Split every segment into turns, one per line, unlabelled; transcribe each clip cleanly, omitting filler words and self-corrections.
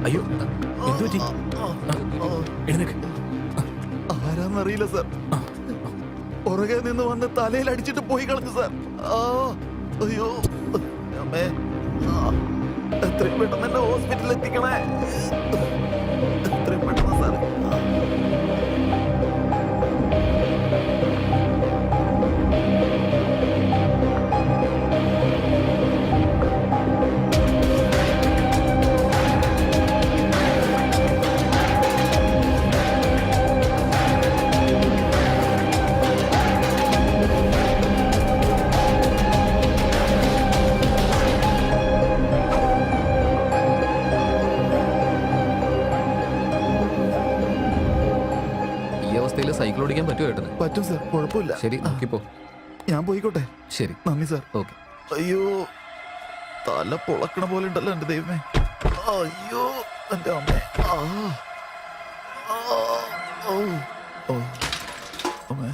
അയ്യോ എന്തു പറ്റി? എഴുന്നേക്ക്.
ആരാന്നറിയില്ല സാർ. പുറകെ നിന്ന് വന്ന് തലയിൽ അടിച്ചിട്ട് പോയി കളഞ്ഞു സാർ. അയ്യോ അമ്മേ, എത്രയും പെട്ടെന്ന് എന്നെ ഹോസ്പിറ്റലിൽ എത്തിക്കണേ. എത്രയും പെട്ടെന്ന് സാർ.
സൈക്കിൾ ഓടിക്കാൻ പറ്റുമോ ഏട്ടന്?
പറ്റും സാർ, കുഴപ്പമില്ല.
ശരി, നോക്കിപ്പോ.
ഞാൻ പോയിക്കോട്ടെ.
ശരി,
നന്ദി സാർ.
ഓക്കെ.
അയ്യോ, തല പൊളക്കണ പോലെ ഉണ്ടല്ലോ എന്റെ ദൈവമേ. അയ്യോ എന്റെ അമ്മേ. അമ്മേ.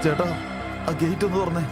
ചേട്ടാ, ആ ഗേറ്റ് ഒന്ന് തുറന്നേ.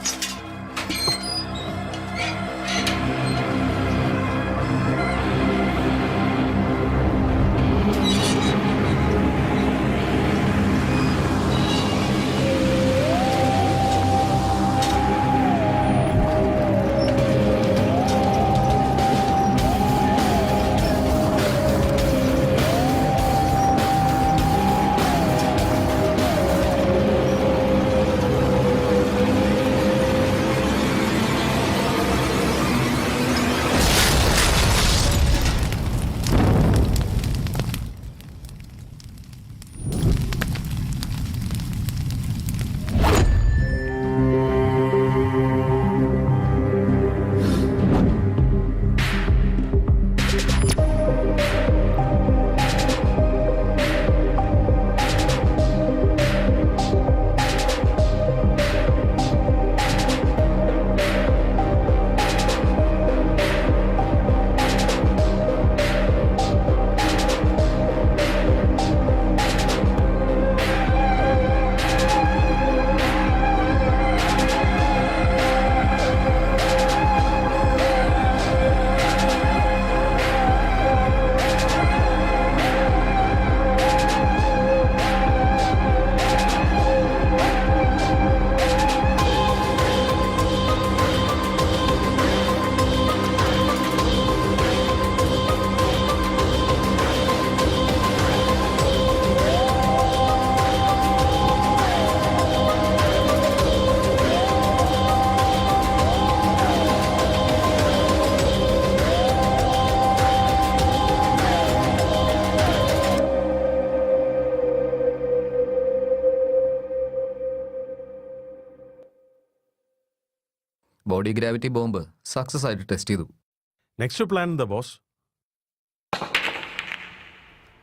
ബോഡി ഗ്രാവിറ്റി ബോംബ് സക്സസ് ആയിട്ട് ടെസ്റ്റ് ചെയ്തു.
നെക്സ്റ്റ് പ്ലാൻ എന്താ ബോസ്?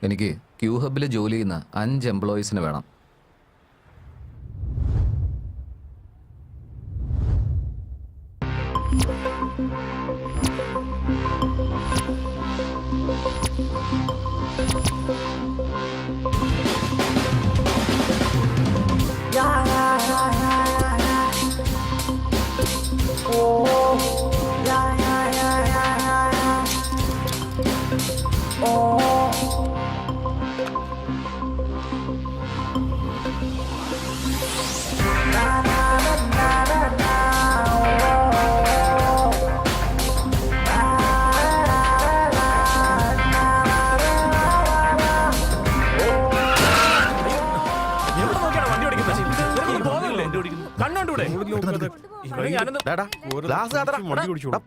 എനിക്ക് ക്യൂ ഹബിൽ ജോലി ചെയ്യുന്ന 5 എംപ്ലോയീസിന് വേണം.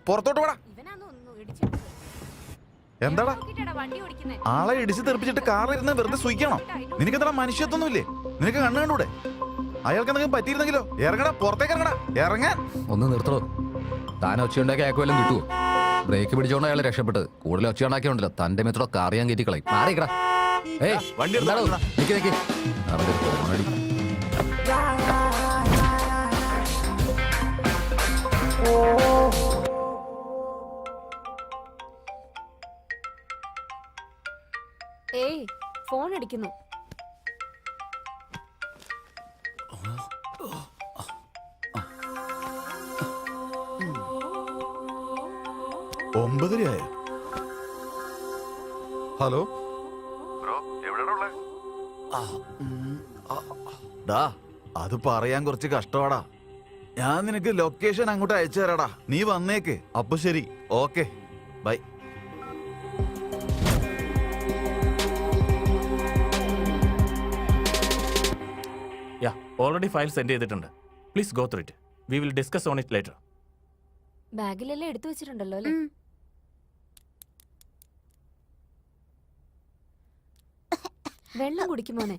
പുറത്തോട്ട് പോടാ. എന്താടാ ആളെ ഇടിച്ച് തെറിപ്പിച്ചിട്ട് കാറിരുന്ന് വെറുതെ സൂയിക്കണോ? നിനക്ക് എന്താ മനുഷ്യത്വമൊന്നുമില്ലേ? നിനക്ക് കണ്ണു കണ്ടൂടെ? അയാൾക്ക് എന്തെങ്കിലും പറ്റിയിരുന്നെങ്കിലോ? ഇറങ്ങടാ, പുറത്തേക്ക് ഇറങ്ങടാ, ഇറങ്ങാൻ.
ഒന്ന് നിർത്തണോ? താൻ ഒച്ചയുണ്ടാക്കി അയക്കുമല്ലോ കിട്ടുമോ? ബ്രേക്ക് പിടിച്ചോണ്ട് അയാൾ രക്ഷപ്പെട്ടത്. കൂടുതൽ ഒച്ചയുണ്ടാക്കിയുണ്ടല്ലോ തന്റെ മിത്രോ കാറിയാൻ കയറ്റി കളയും. മാറിക്കടാ. ഏയ്
വണ്ടി
എന്താടോ? നിക്ക് നിക്ക്. അവന്റെ ഫോണടി.
ഏയ് ഫോൺ അടിക്കുന്നു.
ഒമ്പതരയായോ? ഹലോ ഡാ, അത് പറയാൻ കുറച്ച് കഷ്ടമാടാ. ഞാൻ നിനക്ക് ലൊക്കേഷൻ അങ്ങോട്ട് അയച്ചു തരാടാ. നീ വന്നേക്ക്. അപ്പൊ ശരി, okay, bye.
Already file send ചെയ്തിട്ടുണ്ട്. Please go through it. We will discuss on it later.
ബാഗിലെല്ലാം എടുത്തു വെച്ചിട്ടുണ്ടല്ലോ അല്ലേ? വെള്ളം കുടിക്കുമോനെ?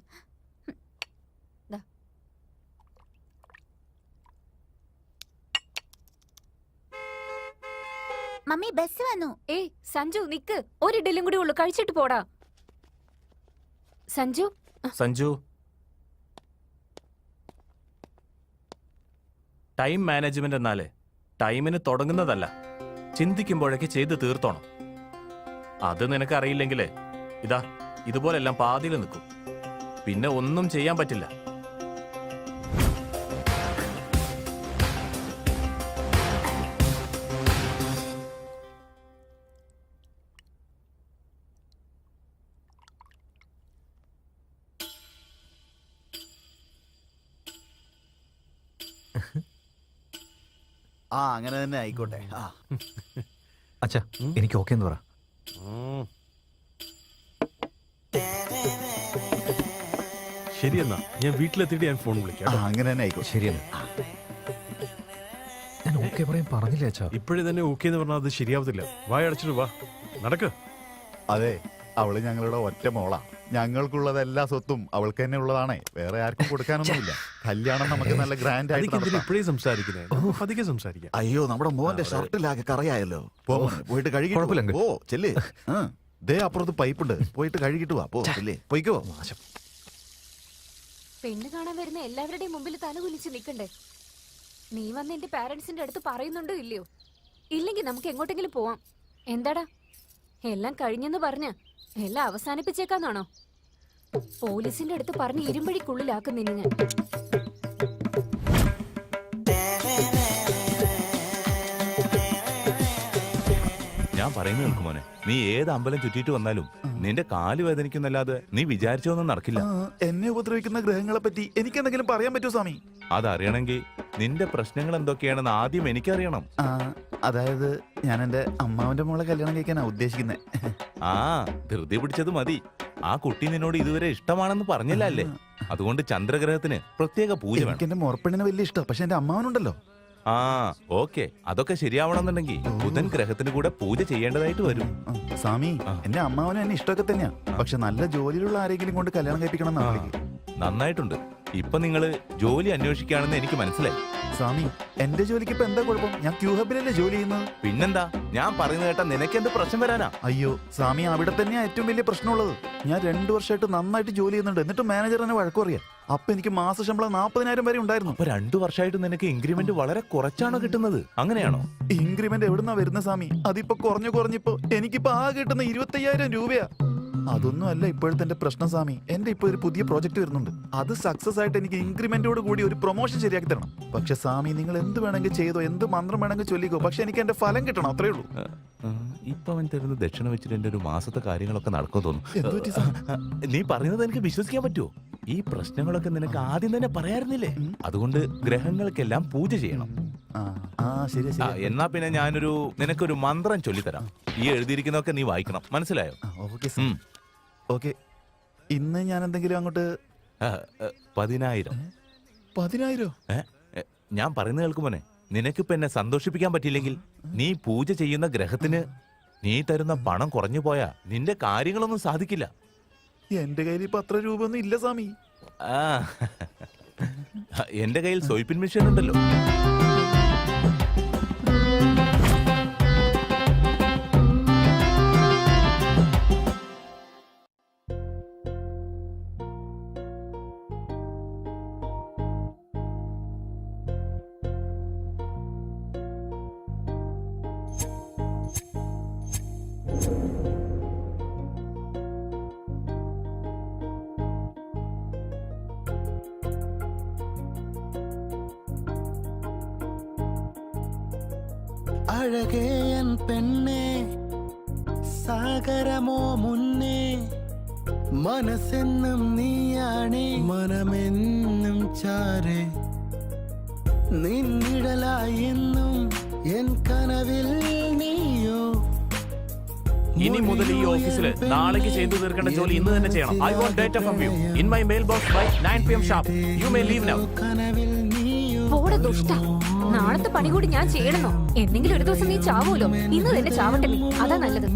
മമ്മി ബസ് വന്നു.
ഏയ് സഞ്ജു നിക്ക്, ഒരു ഇഡലിയും കൂടി ഉള്ളു, കഴിച്ചിട്ട് പോടാ. സഞ്ജു
സഞ്ജു, ടൈം മാനേജ്മെന്റ് എന്നാലേ ടൈമിന് തുടങ്ങുന്നതല്ല, ചിന്തിക്കുമ്പോഴേക്ക് ചെയ്ത് തീർത്തോണം. അത് നിനക്കറിയില്ലെങ്കിലേ ഇതാ ഇതുപോലെല്ലാം പാതിയിൽ നിൽക്കും, പിന്നെ ഒന്നും ചെയ്യാൻ പറ്റില്ല.
ആ, അങ്ങനെ തന്നെ ആയിക്കോട്ടെ. ആ,
അച്ഛാ എനിക്ക് ഓക്കെ എന്ന് പറ.
ശരി എന്നാ ഞാൻ വീട്ടിലെത്തിയിട്ട് ഞാൻ ഫോൺ വിളിക്കാം കേട്ടോ.
അങ്ങനെ തന്നെ ആയിക്കോട്ടെ.
ശരിയല്ല, ഞാൻ ഓക്കെ പറയാൻ പറഞ്ഞില്ലേ അച്ഛാ?
ഇപ്പോഴേ തന്നെ ഓക്കെ എന്ന് പറഞ്ഞാൽ അത് ശരിയാവത്തില്ല. വായ അടച്ചിട്ട് വാ, നടക്ക്.
അതെ, അവള് ഞങ്ങളുടെ ഒറ്റ മോളാ. ഞങ്ങൾക്കുള്ളത് എല്ലാ സ്വത്തും അവൾക്ക് തന്നെ ഉള്ളതാണേ. വേറെ ആർക്കും കൊടുക്കാനൊന്നുമില്ല. കല്യാണം നമുക്ക് നല്ല ഗ്രാൻഡ് ആയിട്ട്
അതിക്ക് എന്തിനാ
നടത്താം.
ഇപ്പോഴേ സംസാരിക്കുന്നത്? നമുക്ക് പതുക്കെ സംസാരിക്കാം.
അയ്യോ, നമ്മുടെ മോന്റെ ഷർട്ടിലാകെ കറയായല്ലോ. പോയിട്ട് കഴുകി.
കുഴപ്പമില്ല.
ഓ ചെല്ലേ. ദേ അപ്പുറത്ത് പൈപ്പുണ്ട്, പോയിട്ട് കഴുകിട്ട് വാ. പോ ചെല്ലേ, പോയിക്കോ.
പെണ്ണ് കാണാൻ വരുന്ന എല്ലാവരുടെയും മുമ്പിൽ തല കുലിച്ച് നിൽക്കണ്ടേ? നീ വന്ന് എന്റെ പാരന്റ്സിന്റെ അടുത്ത് പറയുന്നുണ്ടോ ഇല്ലയോ? ഇല്ലെങ്കിൽ നമുക്ക് എങ്ങോട്ടെങ്കിലും പോവാം. എന്താടാ, എല്ലാം കഴിഞ്ഞെന്ന് പറഞ്ഞ എല്ലാം അവസാനിപ്പിച്ചേക്കാന്നാണോ? പോലീസിന്റെ അടുത്ത് പറഞ്ഞ് ഇരുമ്പഴിക്കുള്ളിലാക്കും നിന്നെ ഞാൻ.
ഞാൻ പറയുന്നത് കേൾക്കുമോനെ, നീ ഏത് അമ്പലം ചുറ്റിയിട്ട് വന്നാലും നിന്റെ കാല് വേദനിക്കുന്നല്ലാതെ നീ വിചാരിച്ചൊന്നും നടക്കില്ല.
എന്നെ ഉപദ്രവിക്കുന്ന ഗ്രഹങ്ങളെ പറ്റി എനിക്ക് എന്തെങ്കിലും പറയാൻ പറ്റുമോ സ്വാമി?
അതറിയണമെങ്കിൽ നിന്റെ പ്രശ്നങ്ങൾ എന്തൊക്കെയാണെന്ന് ആദ്യം എനിക്കറിയണം.
അതായത് ഞാൻ എന്റെ അമ്മാവന്റെ മോളെ കല്യാണം കഴിക്കാനാ ഉദ്ദേശിക്കുന്നത്.
ആ, ധൃതി പിടിച്ചത് മതി. ആ കുട്ടി നിന്നോട് ഇതുവരെ ഇഷ്ടമാണെന്ന് പറഞ്ഞില്ല അല്ലേ? അതുകൊണ്ട് ചന്ദ്രഗ്രഹത്തിന് പ്രത്യേക പൂജ വേണം.
എനിക്ക് എന്റെ മുറപ്പെണ്ണിനെ വലിയ ഇഷ്ടം, പക്ഷെ എന്റെ അമ്മാവനുണ്ടല്ലോ.
ആ ഓക്കെ, അതൊക്കെ ശരിയാവണമെന്നുണ്ടെങ്കിൽ ബുധൻ ഗ്രഹത്തിന് കൂടെ പൂജ ചെയ്യേണ്ടതായിട്ട് വരും.
സ്വാമി, എന്റെ അമ്മാവനും എന്നെ ഇഷ്ടമൊക്കെ തന്നെയാ, പക്ഷെ നല്ല ജോലിയിലുള്ള ആരെങ്കിലും കൊണ്ട് കല്യാണം കഴിപ്പിക്കണം എന്നാണ്.
നന്നായിട്ടുണ്ട്. ഇപ്പൊ നിങ്ങള് ജോലി അന്വേഷിക്കുകയാണെന്ന് എനിക്ക് മനസ്സിലായി.
സ്വാമി, എന്റെ ജോലിക്ക് ഇപ്പൊ എന്താ കുഴപ്പം? ഞാൻ ക്യൂ ഹബിലല്ലേ ജോലി ചെയ്യുന്നത്.
പിന്നെന്താ, ഞാൻ പറയുന്നത് കേട്ടാ നിനക്ക് എന്ത് പ്രശ്നം വരാനാ?
അയ്യോ സ്വാമി, അവിടെ തന്നെയാ ഏറ്റവും വലിയ പ്രശ്നമുള്ളത്. ഞാൻ 2 വർഷമായിട്ട് നന്നായിട്ട് ജോലി ചെയ്യുന്നുണ്ട്, എന്നിട്ട് മാനേജർ എന്നെ വഴക്കു പറയാ. അപ്പൊ എനിക്ക് മാസ ശമ്പളം 40,000 വരെ ഉണ്ടായിരുന്നു.
അപ്പൊ 2 വർഷമായിട്ട് നിനക്ക് ഇൻക്രിമെന്റ് വളരെ കുറച്ചാണോ കിട്ടുന്നത്? അങ്ങനെയാണോ?
ഇൻക്രിമെന്റ് എവിടുന്നാ വരുന്ന സ്വാമി? അതിപ്പോ കുറഞ്ഞിപ്പോ എനിക്കിപ്പോ ആകെ കിട്ടുന്ന 25,000 രൂപയാ. അതൊന്നും അല്ല ഇപ്പോഴത്തെ എന്റെ പ്രശ്നം സ്വാമി. എന്റെ ഇപ്പൊ ഒരു പുതിയ പ്രോജക്ട് വരുന്നുണ്ട്. അത് സക്സസ് ആയിട്ട് എനിക്ക് ഇൻക്രിമെന്റോട് കൂടി ഒരു പ്രൊമോഷൻ ശരിയാക്കി തരണം. പക്ഷെ സ്വാമി, നിങ്ങൾ എന്ത് വേണമെങ്കിൽ ചെയ്തോ, എന്ത് മന്ത്രം വേണമെങ്കിൽ ചൊല്ലിക്കോ, പക്ഷെ എനിക്ക് എന്റെ ഫലം കിട്ടണം, അത്രേ ഉള്ളൂ.
ഇപ്പൊ അവൻ തരുന്ന ദക്ഷിണ വെച്ചിട്ട് എന്റെ ഒരു മാസത്തെ കാര്യങ്ങളൊക്കെ നടക്കും തോന്നുന്നു.
എന്ത് പറ്റി സ്വാമി?
നീ പറയുന്നത് എനിക്ക് വിശ്വസിക്കാൻ പറ്റുമോ? ഈ പ്രശ്നങ്ങളൊക്കെ നിനക്ക് ആദ്യം തന്നെ പറയാറുന്നില്ലേ? അതുകൊണ്ട് ഗ്രഹങ്ങൾക്കെല്ലാം പൂജ ചെയ്യണം.
ശരി
ആ, എന്നാ പിന്നെ ഞാനൊരു നിനക്കൊരു മന്ത്രം ചൊല്ലിത്തരാം. ഈ എഴുതിയിരിക്കുന്നതൊക്കെ നീ വായിക്കണം, മനസ്സിലായോ?
ഓക്കെ. ഇന്ന് ഞാൻ എന്തെങ്കിലും അങ്ങോട്ട്
10,000.
10,000?
ഞാൻ പറയുന്നത് കേൾക്കുമോനെ, നിനക്കിപ്പോ എന്നെ സന്തോഷിപ്പിക്കാൻ പറ്റിയില്ലെങ്കിൽ നീ പൂജ ചെയ്യുന്ന ഗ്രഹത്തിന് നീ തരുന്ന പണം കുറഞ്ഞു പോയാ നിന്റെ കാര്യങ്ങളൊന്നും സാധിക്കില്ല.
എന്റെ കയ്യിൽ ഇപ്പൊ അത്ര രൂപ ഒന്നും ഇല്ല സ്വാമി.
ആ എന്റെ കയ്യിൽ സോയിപ്പിൻ മെഷീൻ ഉണ്ടല്ലോ.
അഴകേ എൻ പെണ്ണേ സാഗരമോ മുന്നേ മനസ്സെന്നും നീയാണേ മനമെന്നും ചാരേ നിന്നിഴലായി എന്നും എൻ കനവിൽ നീയോ.
ഇനി മുതൽ ഈ ഓഫീസിൽ നാളേക്ക് ചെയ്തു തീർക്കേണ്ട ജോലി ഇന്ന് തന്നെ ചെയ്യണം. I want data from you in my mailbox by 9 PM sharp. You may leave now.
കനവിൽ നീയോ
പോടെ ദുഷ്ട. നാളത്തെ പണി കൂടി ഞാൻ ചെയ്യണമെന്നോ? എന്തെങ്കിലും ഒരു ദിവസം നീ ചാവൂലോ. ഇന്ന് തന്നെ ചാവട്ടെ നീ. അതാ നല്ലത്.